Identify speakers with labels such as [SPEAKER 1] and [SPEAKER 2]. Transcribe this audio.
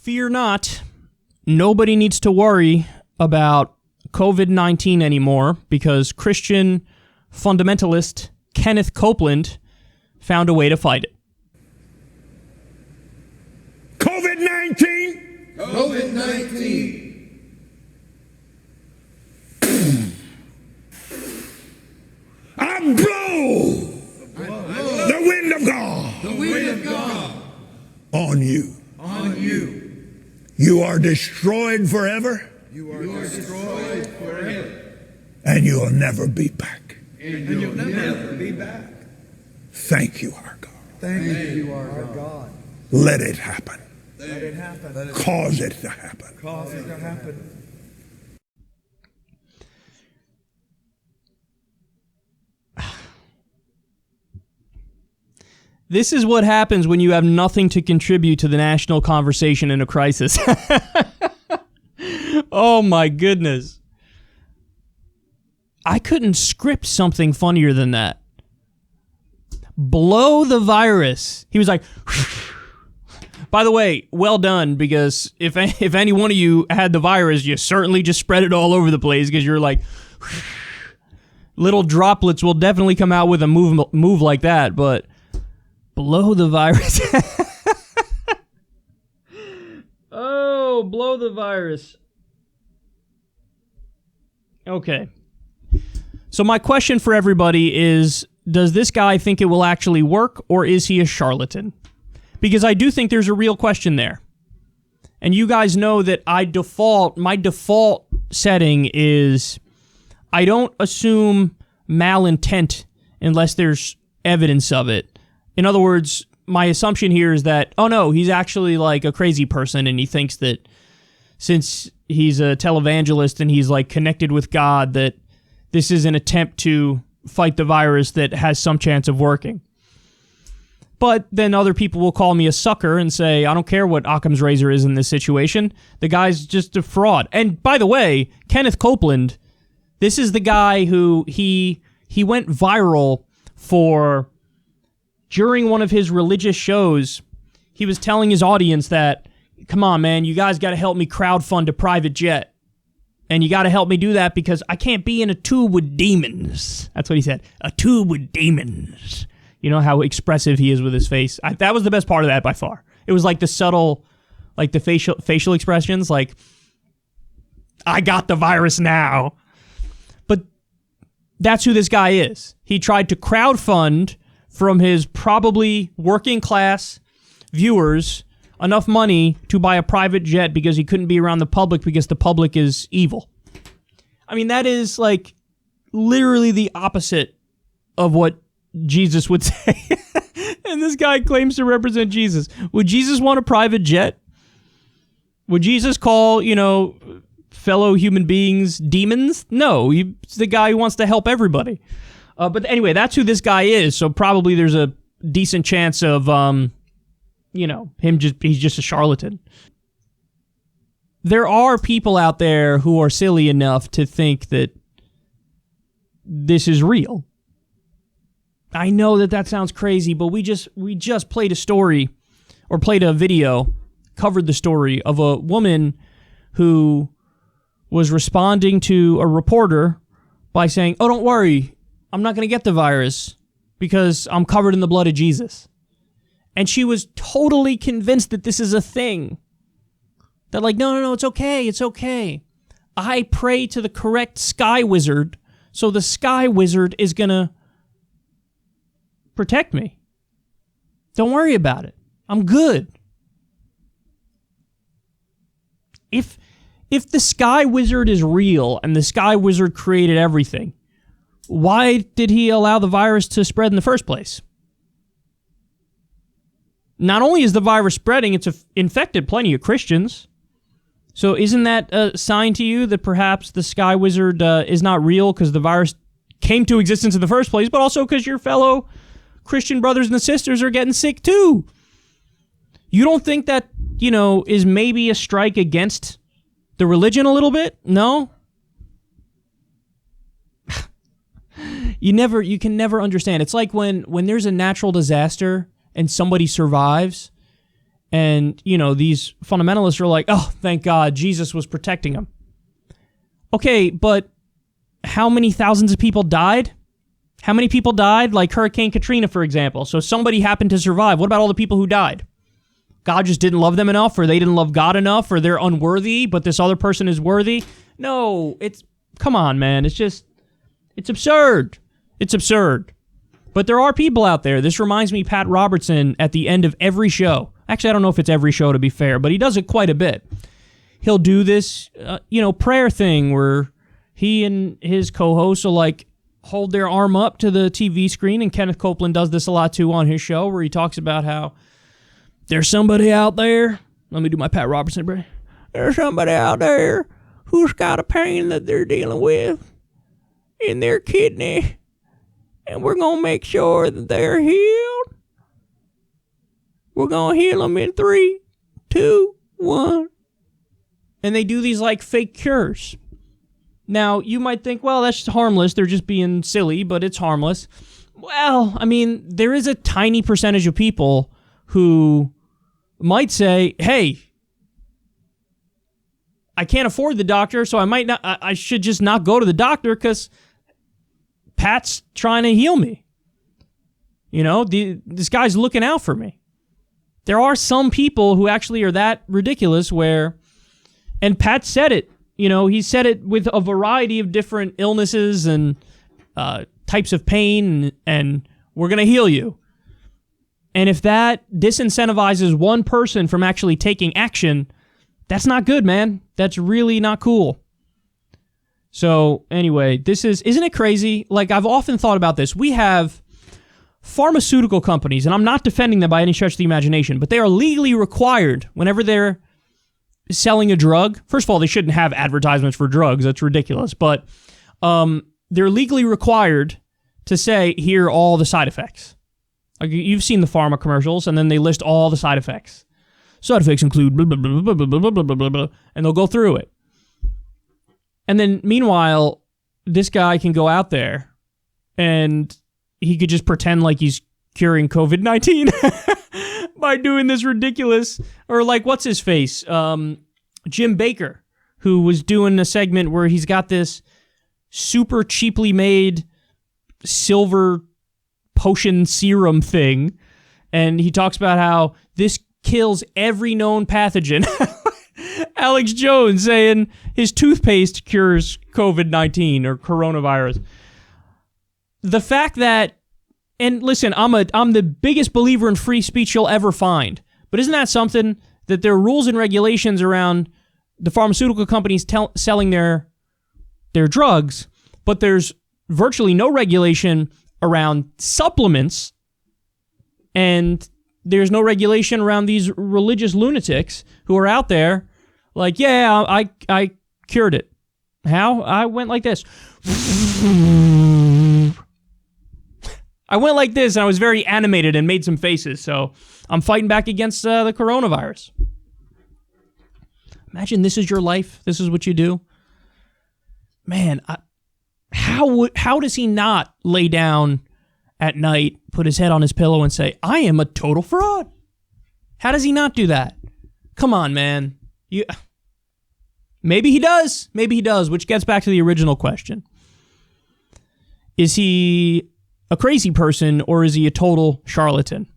[SPEAKER 1] Fear not. Nobody needs to worry about COVID-19 anymore because Christian fundamentalist Kenneth Copeland found a way to fight it.
[SPEAKER 2] COVID-19.
[SPEAKER 3] COVID-19.
[SPEAKER 2] I blow the wind of God.
[SPEAKER 3] The wind of God.
[SPEAKER 2] On you.
[SPEAKER 3] On you.
[SPEAKER 2] You are destroyed forever.
[SPEAKER 3] You are destroyed forever.
[SPEAKER 2] And you'll never be back.
[SPEAKER 3] And you'll never be back.
[SPEAKER 2] Thank you, our God.
[SPEAKER 3] Thank you, our God.
[SPEAKER 2] Let it happen.
[SPEAKER 3] Let it happen.
[SPEAKER 2] Cause it to happen.
[SPEAKER 3] Cause it to happen.
[SPEAKER 1] This is what happens when you have nothing to contribute to the national conversation in a crisis. Oh my goodness. I couldn't script something funnier than that. Blow the virus. He was like, by the way, well done, because if any one of you had the virus, you certainly just spread it all over the place because you're like, little droplets will definitely come out with a move like that, but blow the virus. Oh, blow the virus. Okay. So my question for everybody is, does this guy think it will actually work, or is he a charlatan? Because I do think there's a real question there. And you guys know that my default setting is I don't assume malintent unless there's evidence of it. In other words, my assumption here is that, oh no, he's actually like a crazy person and he thinks that since he's a televangelist and he's like connected with God, that this is an attempt to fight the virus that has some chance of working. But then other people will call me a sucker and say, I don't care what Occam's razor is in this situation. The guy's just a fraud. And by the way, Kenneth Copeland, this is the guy who he went viral for. During one of his religious shows, he was telling his audience that, come on, man, you guys got to help me crowdfund a private jet. And you got to help me do that because I can't be in a tube with demons. That's what he said. A tube with demons. You know how expressive he is with his face? That was the best part of that by far. It was like the subtle, like the facial expressions, like, I got the virus now. But that's who this guy is. He tried to crowdfund from his probably working class viewers enough money to buy a private jet because he couldn't be around the public because the public is evil. I mean, that is like literally the opposite of what Jesus would say. And this guy claims to represent Jesus. Would Jesus want a private jet? Would Jesus call, fellow human beings demons? No, he's the guy who wants to help everybody. But anyway, that's who this guy is. So probably there's a decent chance of, he's just a charlatan. There are people out there who are silly enough to think that this is real. I know that sounds crazy, but we just played a story, or played a video, covered the story of a woman who was responding to a reporter by saying, oh, don't worry, I'm not going to get the virus because I'm covered in the blood of Jesus. And she was totally convinced that this is a thing. That like, no, it's okay. I pray to the correct sky wizard, so the sky wizard is going to protect me. Don't worry about it. I'm good. If the sky wizard is real and the sky wizard created everything, why did he allow the virus to spread in the first place? Not only is the virus spreading, it's infected plenty of Christians. So isn't that a sign to you that perhaps the sky wizard is not real because the virus came to existence in the first place, but also because your fellow Christian brothers and sisters are getting sick too? You don't think that, is maybe a strike against the religion a little bit? No? You can never understand. It's like when there's a natural disaster and somebody survives And, these fundamentalists are like, oh, thank God, Jesus was protecting him. Okay, but how many thousands of people died? How many people died? Like Hurricane Katrina, for example. So somebody happened to survive. What about all the people who died? God just didn't love them enough, or they didn't love God enough, or they're unworthy, but this other person is worthy? No, come on, man. It's absurd. It's absurd. But there are people out there. This reminds me, Pat Robertson, at the end of every show. Actually, I don't know if it's every show, to be fair, but he does it quite a bit. He'll do this, prayer thing where he and his co-hosts will, hold their arm up to the TV screen, and Kenneth Copeland does this a lot, too, on his show, where he talks about how there's somebody out there. Let me do my Pat Robertson, bro. There's somebody out there who's got a pain that they're dealing with in their kidney, and we're going to make sure that they're healed. We're going to heal them in 3, 2, 1. And they do these, fake cures. Now, you might think, well, that's just harmless. They're just being silly, but it's harmless. Well, I mean, there is a tiny percentage of people who might say, hey, I can't afford the doctor, so I should just not go to the doctor because Pat's trying to heal me. This guy's looking out for me. There are some people who actually are that ridiculous where, and Pat said it, he said it with a variety of different illnesses and types of pain, and we're going to heal you. And if that disincentivizes one person from actually taking action, that's not good, man. That's really not cool. So anyway, isn't it crazy? I've often thought about this. We have pharmaceutical companies, and I'm not defending them by any stretch of the imagination, but they are legally required whenever they're selling a drug. First of all, they shouldn't have advertisements for drugs. That's ridiculous. But they're legally required to say, here are all the side effects. You've seen the pharma commercials, and then they list all the side effects. Side effects include blah, blah, blah, blah, blah, blah, blah, blah, blah, blah, and they'll go through it. And then, meanwhile, this guy can go out there, and he could just pretend like he's curing COVID-19 by doing this ridiculous, or what's his face? Jim Baker, who was doing a segment where he's got this super cheaply made silver potion serum thing, and he talks about how this kills every known pathogen. Alex Jones saying his toothpaste cures COVID-19 or coronavirus. The fact that, and listen, I'm the biggest believer in free speech you'll ever find, but isn't that something that there are rules and regulations around the pharmaceutical companies selling their drugs, but there's virtually no regulation around supplements, and there's no regulation around these religious lunatics who are out there yeah, I cured it. How? I went like this. I went like this, and I was very animated and made some faces, so I'm fighting back against the coronavirus. Imagine this is your life. This is what you do. Man, how does he not lay down at night, put his head on his pillow, and say, I am a total fraud? How does he not do that? Come on, man. Maybe he does. Maybe he does, which gets back to the original question. Is he a crazy person, or is he a total charlatan?